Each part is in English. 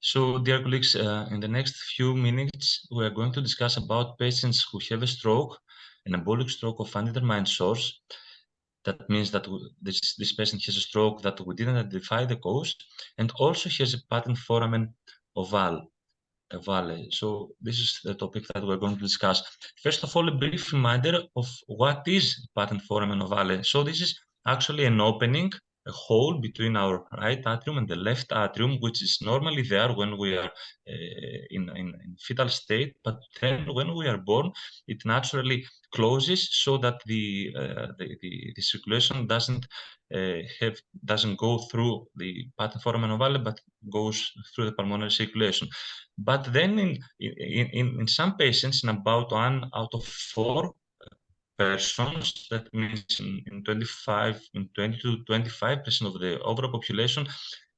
So, dear colleagues, in the next few minutes, we are going to discuss about patients who have a stroke, an embolic stroke of undetermined source. That means that this patient has a stroke that we didn't identify the cause, and also has a patent foramen ovale. So this is the topic that we're going to discuss. First of all, a brief reminder of what is patent foramen ovale. So this is actually an opening, a hole between our right atrium and the left atrium, which is normally there when we are in fetal state, but then when we are born, it naturally closes so that the circulation doesn't go through the patent foramen ovale, but goes through the pulmonary circulation. But then in some patients, in about 1 out of 4 persons, that means in 20 to 25% of the overall population,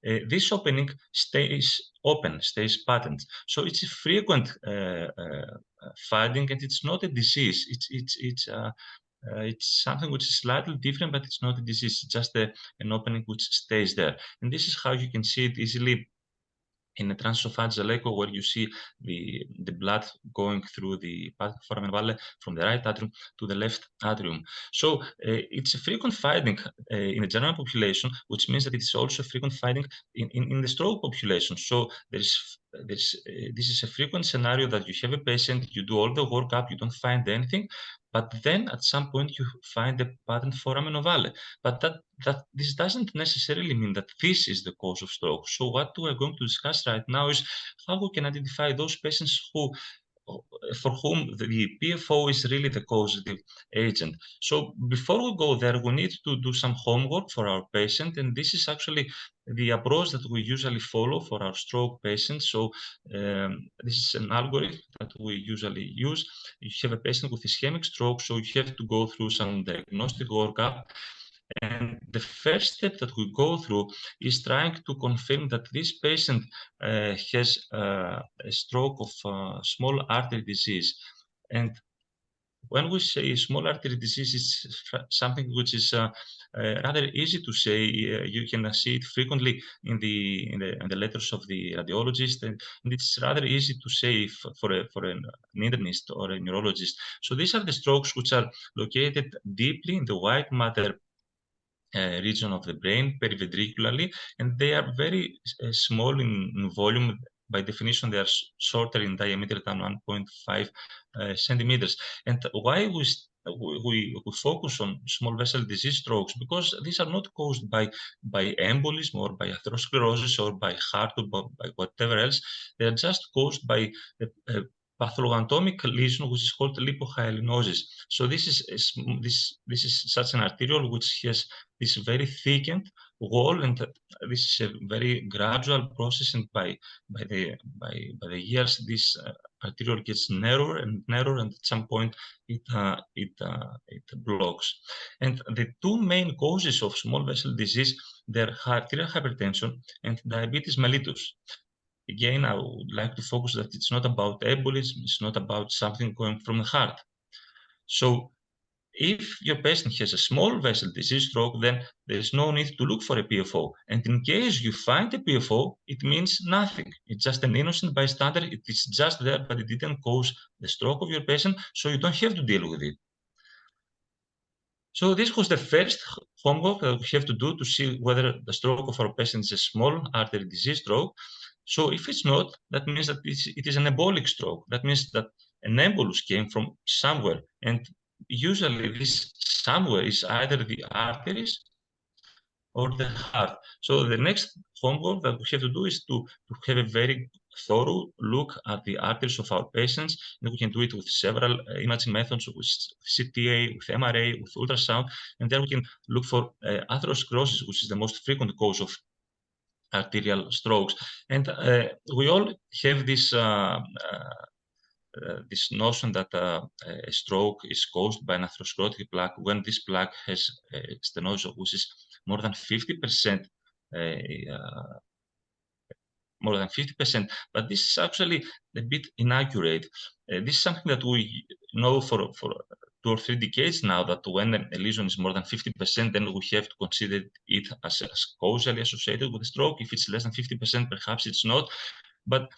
this opening stays open, stays patent. So it's a frequent finding, and it's not a disease. It's something which is slightly different, but it's not a disease. It's just an opening which stays there. And this is how you can see it easily in a transesophageal echo, where you see the blood going through the foramen ovale from the right atrium to the left atrium. So it's a frequent finding in the general population, which means that it's also a frequent finding in the stroke population. So this is a frequent scenario that you have a patient, you do all the workup, you don't find anything, but then at some point you find the patent foramen ovale. But this doesn't necessarily mean that this is the cause of stroke. So what we are going to discuss right now is how we can identify those patients for whom the PFO is really the causative agent. So before we go there, we need to do some homework for our patient, and this is actually the approach that we usually follow for our stroke patients. So this is an algorithm that we usually use. You have a patient with ischemic stroke, so you have to go through some diagnostic workup. And the first step that we go through is trying to confirm that this patient has a stroke of small artery disease. And when we say small artery disease, it's something which is rather easy to say. You can see it frequently in the letters of the radiologist, and it's rather easy to say for an internist or a neurologist. So these are the strokes which are located deeply in the white matter region of the brain, periventricularly, and they are very small in volume. By definition, they are shorter in diameter than 1.5 centimeters. And why we focus on small vessel disease strokes? Because these are not caused by embolism or by atherosclerosis or by heart or by whatever else. They are just caused by a pathologanatomic lesion, which is called lipohyalinosis. So this is such an arteriole which has this very thickened wall, and this is a very gradual process. And by the years, this arteriole gets narrower and narrower, and at some point it blocks. And the two main causes of small vessel disease, they're arterial hypertension and diabetes mellitus. Again, I would like to focus that it's not about embolism, it's not about something going from the heart. So if your patient has a small vessel disease stroke, then there is no need to look for a PFO. And in case you find a PFO, it means nothing. It's just an innocent bystander. It is just there, but it didn't cause the stroke of your patient, so you don't have to deal with it. So this was the first homework that we have to do to see whether the stroke of our patient is a small artery disease stroke. So if it's not, that means that it is an embolic stroke. That means that an embolus came from somewhere. And usually this somewhere is either the arteries or the heart. So the next homework that we have to do is to have a very thorough look at the arteries of our patients. And we can do it with several imaging methods, with CTA, with MRA, with ultrasound. And then we can look for atherosclerosis, which is the most frequent cause of arterial strokes. And we all have this notion that a stroke is caused by an atherosclerotic plaque when this plaque has stenosis, which is more than 50%. More than 50%, but this is actually a bit inaccurate. This is something that we know for 2 or 3 decades now, that when a lesion is more than 50%, then we have to consider it as causally associated with a stroke. If it's less than 50%, perhaps it's not. But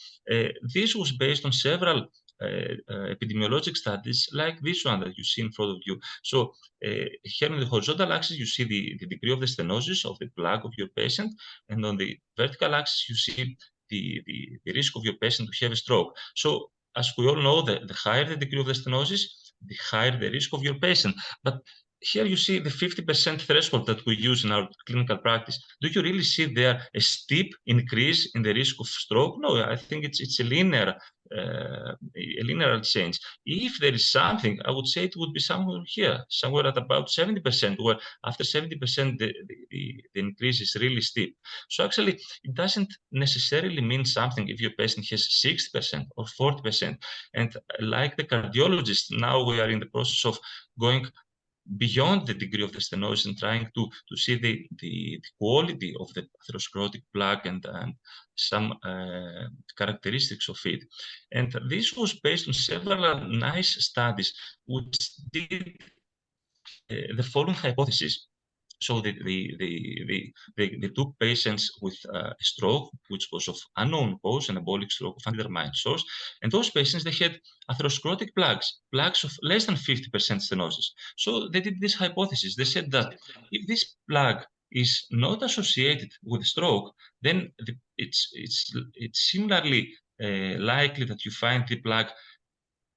this was based on several epidemiologic studies like this one that you see in front of you. So here on the horizontal axis, you see the degree of the stenosis of the plaque of your patient, and on the vertical axis, you see the risk of your patient to have a stroke. So as we all know, the higher the degree of the stenosis, the higher the risk of your patient. But here you see the 50% threshold that we use in our clinical practice. Do you really see there a steep increase in the risk of stroke? No, I think it's a linear change. If there is something, I would say it would be somewhere here, somewhere at about 70%, where after 70%, the increase is really steep. So actually, it doesn't necessarily mean something if your patient has 60% or 40%. And like the cardiologist, now we are in the process of going beyond the degree of the stenosis and trying to see the quality of the atherosclerotic plaque and some characteristics of it. And this was based on several nice studies which did the following hypothesis. So they took patients with a stroke, which was of unknown cause, an embolic stroke of undetermined source, and those patients, they had atherosclerotic plaques of less than 50% stenosis. So they did this hypothesis. They said that if this plaque is not associated with stroke, then it's similarly likely that you find the plaque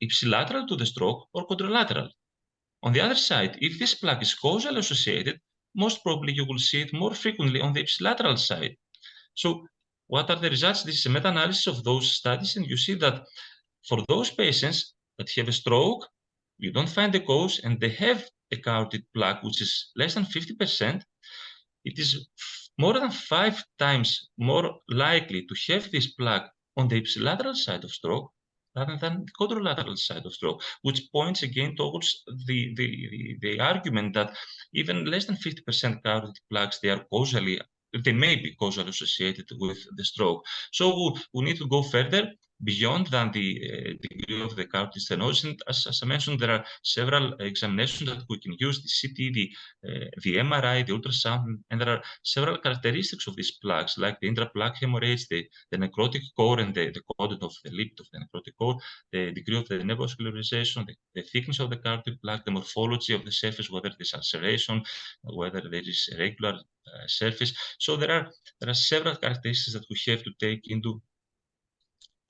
ipsilateral to the stroke or contralateral. On the other side, if this plaque is causally associated, most probably you will see it more frequently on the ipsilateral side. So what are the results? This is a meta-analysis of those studies, and you see that for those patients that have a stroke, you don't find the cause, and they have a carotid plaque, which is less than 50%, it is more than 5 times more likely to have this plaque on the ipsilateral side of stroke rather than the contralateral side of stroke, which points again towards the argument that even less than 50% carotid plaques, they may be causally associated with the stroke. So we need to go further beyond than the degree of the carotid stenosis. And as I mentioned, there are several examinations that we can use, the CT, the MRI, the ultrasound, and there are several characteristics of these plaques, like the intraplaque hemorrhage, the necrotic core, and the content of the lipid of the necrotic core, the degree of the nevosclerization, the thickness of the carotid plaque, the morphology of the surface, whether there's ulceration, whether there is a regular surface. So there are several characteristics that we have to take into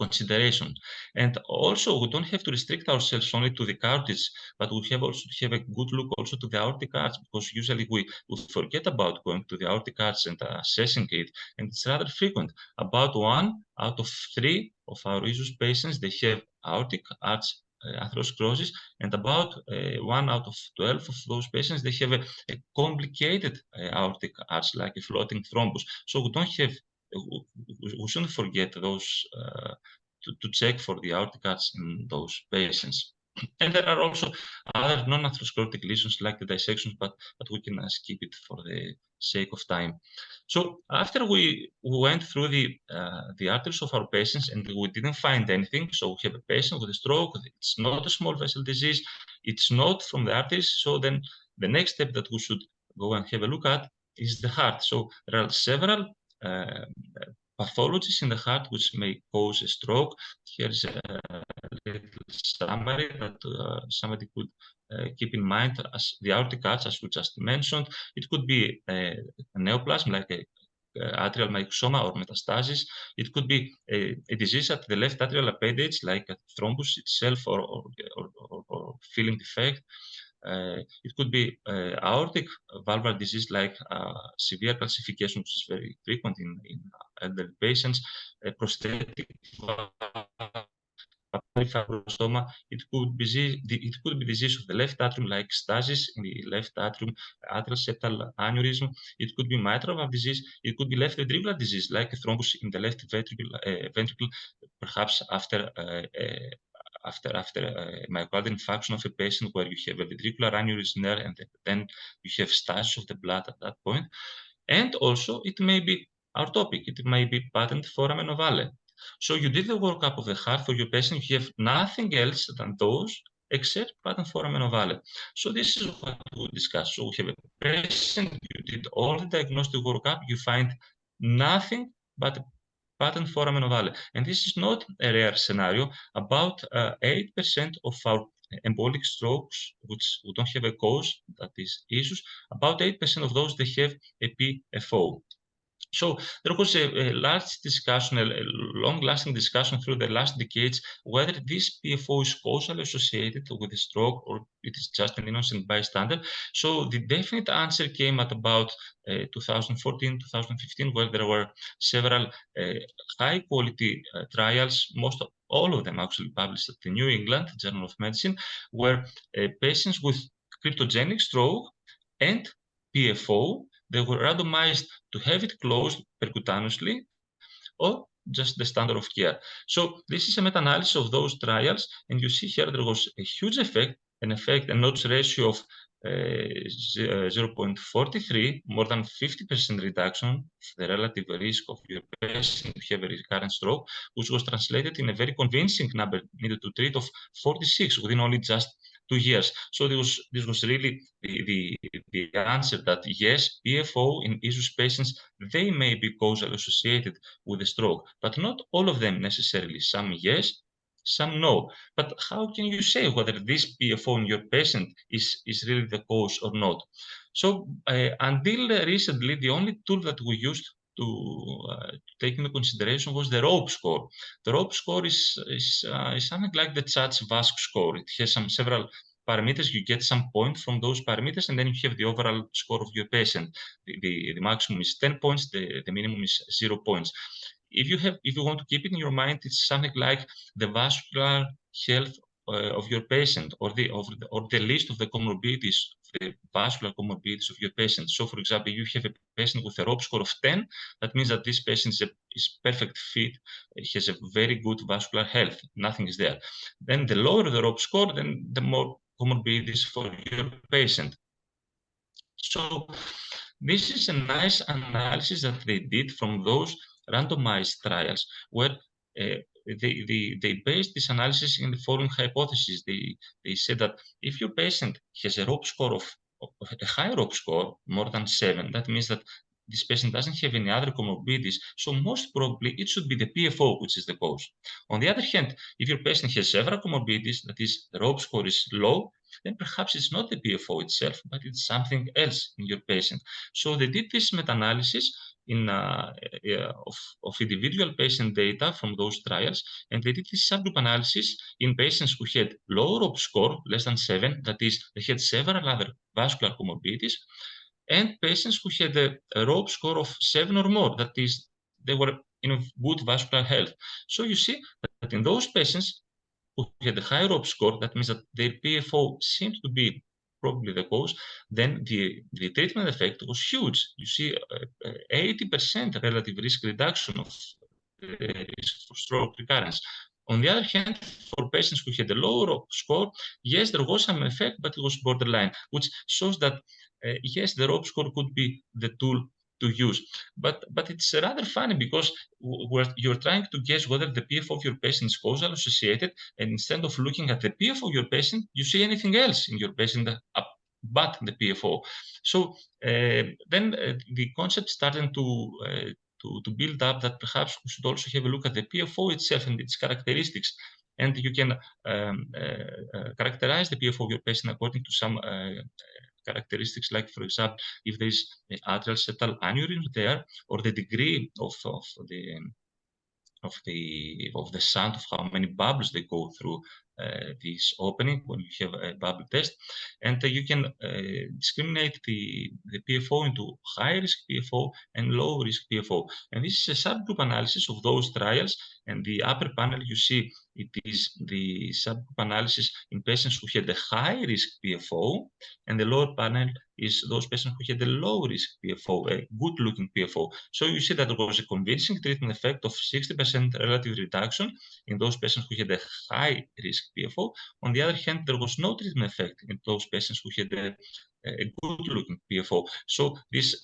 consideration. And also, we don't have to restrict ourselves only to the carotids, but we have also to have a good look also to the aortic arch, because usually we forget about going to the aortic arch and assessing it, and it's rather frequent. About 1 out of 3 of our rhesus patients, they have aortic arch atherosclerosis, and about 1 out of 12 of those patients, they have a complicated aortic arch, like a floating thrombus. So we don't have we shouldn't forget those to check for the aortic arch in those patients. And there are also other non-atherosclerotic lesions like the dissections, but we can skip it for the sake of time. So after we went through the arteries of our patients and we didn't find anything, so we have a patient with a stroke, it's not a small vessel disease, it's not from the arteries, so then the next step that we should go and have a look at is the heart. So there are several pathologies in the heart which may cause a stroke. Here's a little summary that somebody could keep in mind. As the aortic arch, as we just mentioned, it could be a neoplasm like a atrial myxoma or metastasis. It could be a disease at the left atrial appendage like a thrombus itself or filling defect. It could be aortic valvular disease like severe calcification, which is very frequent in elderly patients, prosthetic fibrosarcoma. It could be disease of the left atrium like stasis in the left atrium, atrial septal aneurysm. It could be mitral valve disease. It could be left ventricular disease like a thrombus in the left ventricle, perhaps after myocardial infarction of a patient where you have a ventricular aneurysm there, and then you have stasis of the blood at that point. And also, it may be ectopic. It may be patent foramen ovale. So you did the workup of the heart for your patient. You have nothing else than those except patent foramen ovale. So this is what we discussed. So we have a patient. You did all the diagnostic workup. You find nothing but patent Foramen Ovale. And this is not a rare scenario. About 8% of our embolic strokes, which we don't have a cause, that is issues, about 8% of those, they have a PFO. So there was a large discussion, a long-lasting discussion through the last decades, whether this PFO is causally associated with a stroke or it is just an innocent bystander. So the definite answer came at about 2014, 2015, where there were several high-quality trials, all of them actually published at the New England Journal of Medicine, where patients with cryptogenic stroke and PFO, they were randomized to have it closed percutaneously or just the standard of care. So this is a meta-analysis of those trials, and you see here there was a huge effect, an odds ratio of 0.43, more than 50% reduction of the relative risk of your patient to have a recurrent stroke, which was translated in a very convincing number needed to treat of 46 within only just 2 years. So this was really the answer that yes, PFO in ISUS patients, they may be causally associated with a stroke, but not all of them necessarily. Some yes, some no. But how can you say whether this PFO in your patient is really the cause or not? So until recently, the only tool that we used to take into consideration was the rope score. The rope score is something like the CHATS VASC score. It has several parameters. You get some points from those parameters, and then you have the overall score of your patient. The maximum is 10 points, the minimum is 0 points. If you want to keep it in your mind, it's something like the vascular health of your patient, or the list of the comorbidities, the vascular comorbidities of your patient. So, for example, you have a patient with a rope score of 10. That means that this patient is perfect fit, has a very good vascular health. Nothing is there. Then the lower the rope score, then the more comorbidities for your patient. So this is a nice analysis that they did from those randomized trials, where they based this analysis in the following hypothesis. They said that if your patient has a rope score of a high rope score, more than 7, that means that this patient doesn't have any other comorbidities, so most probably it should be the PFO which is the cause. On the other hand, if your patient has several comorbidities, that is, the rope score is low, then perhaps it's not the PFO itself, but it's something else in your patient. So they did this meta-analysis of individual patient data from those trials, and they did this subgroup analysis in patients who had low rope score, less than 7, that is, they had several other vascular comorbidities, and patients who had a rope score of 7 or more, that is, they were in good vascular health. So you see that in those patients who had a high rope score, that means that their PFO seems to be probably the cause, then the treatment effect was huge. You see 80% relative risk reduction of risk for stroke recurrence. On the other hand, for patients who had a low rope score, yes, there was some effect, but it was borderline, which shows that yes, the rope score could be the tool to use. But it's rather funny because you're trying to guess whether the PFO of your patient is causally associated, and instead of looking at the PFO of your patient, you see anything else in your patient but the PFO. So then the concept started to build up that perhaps we should also have a look at the PFO itself and its characteristics. And you can characterize the PFO of your patient according to some characteristics, like, for example, if there is atrial septal aneurysm there, or the degree of the sound of how many bubbles they go through this opening when you have a bubble test. And you can discriminate the PFO into high risk PFO and low risk PFO. And this is a subgroup analysis of those trials. And the upper panel, you see, it is the subgroup analysis in patients who had a high risk PFO, and the lower panel is those patients who had a low risk PFO, a good looking PFO. So you see that there was a convincing treatment effect of 60% relative reduction in those patients who had a high risk PFO. On the other hand, there was no treatment effect in those patients who had a good looking PFO. So this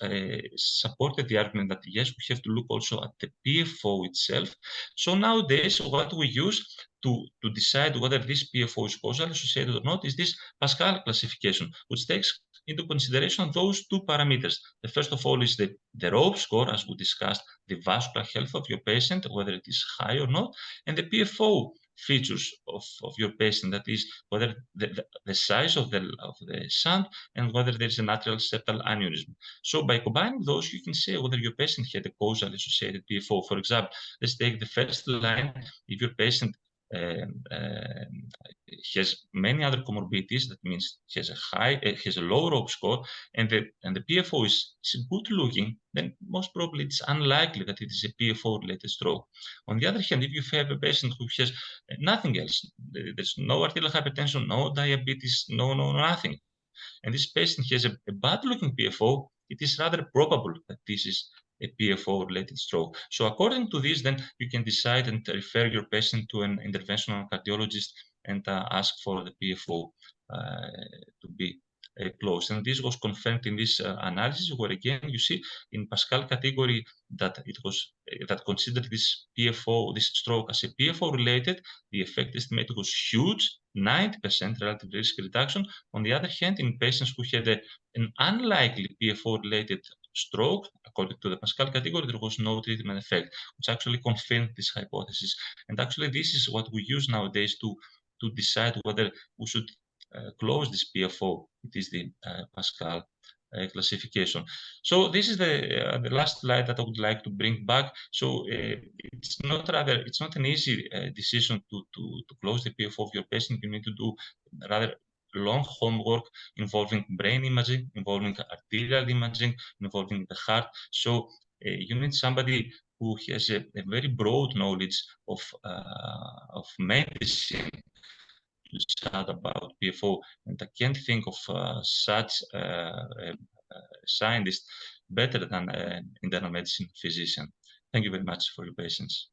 supported the argument that yes, we have to look also at the PFO itself. So nowadays, what we use to decide whether this PFO is causally associated or not is this Pascal classification, which takes into consideration those two parameters. The first of all is the ROPE score, as we discussed, the vascular health of your patient, whether it is high or not, and the PFO features of your patient, that is, whether the size of the shunt and whether there is a lateral septal aneurysm. So by combining those, you can say whether your patient had a causal associated PFO. For example, let's take the first line. If your patient has many other comorbidities, that means has a low ROPE score, and the PFO is good looking, then most probably it's unlikely that it is a PFO related stroke. On the other hand, if you have a patient who has nothing else, there's no arterial hypertension, no diabetes, nothing, and this patient has a bad looking PFO, it is rather probable that this is a PFO related stroke. So according to this, then you can decide and refer your patient to an interventional cardiologist and ask for the PFO to be closed. And this was confirmed in this analysis, where again you see in Pascal category that it was that considered this PFO, this stroke as a PFO related. The effect estimated was huge, 90% relative risk reduction. On the other hand, in patients who had an unlikely PFO related stroke, according to the Pascal category, there was no treatment effect, which actually confirmed this hypothesis. And actually, this is what we use nowadays to decide whether we should close this PFO. It is the Pascal classification. So this is the last slide that I would like to bring back. So it's not an easy decision to close the PFO of your patient. You need to do rather long homework involving brain imaging, involving arterial imaging, involving the heart. So you need somebody who has a very broad knowledge of medicine to chat about PFO, and I can't think of such scientist better than an internal medicine physician. Thank you very much for your patience.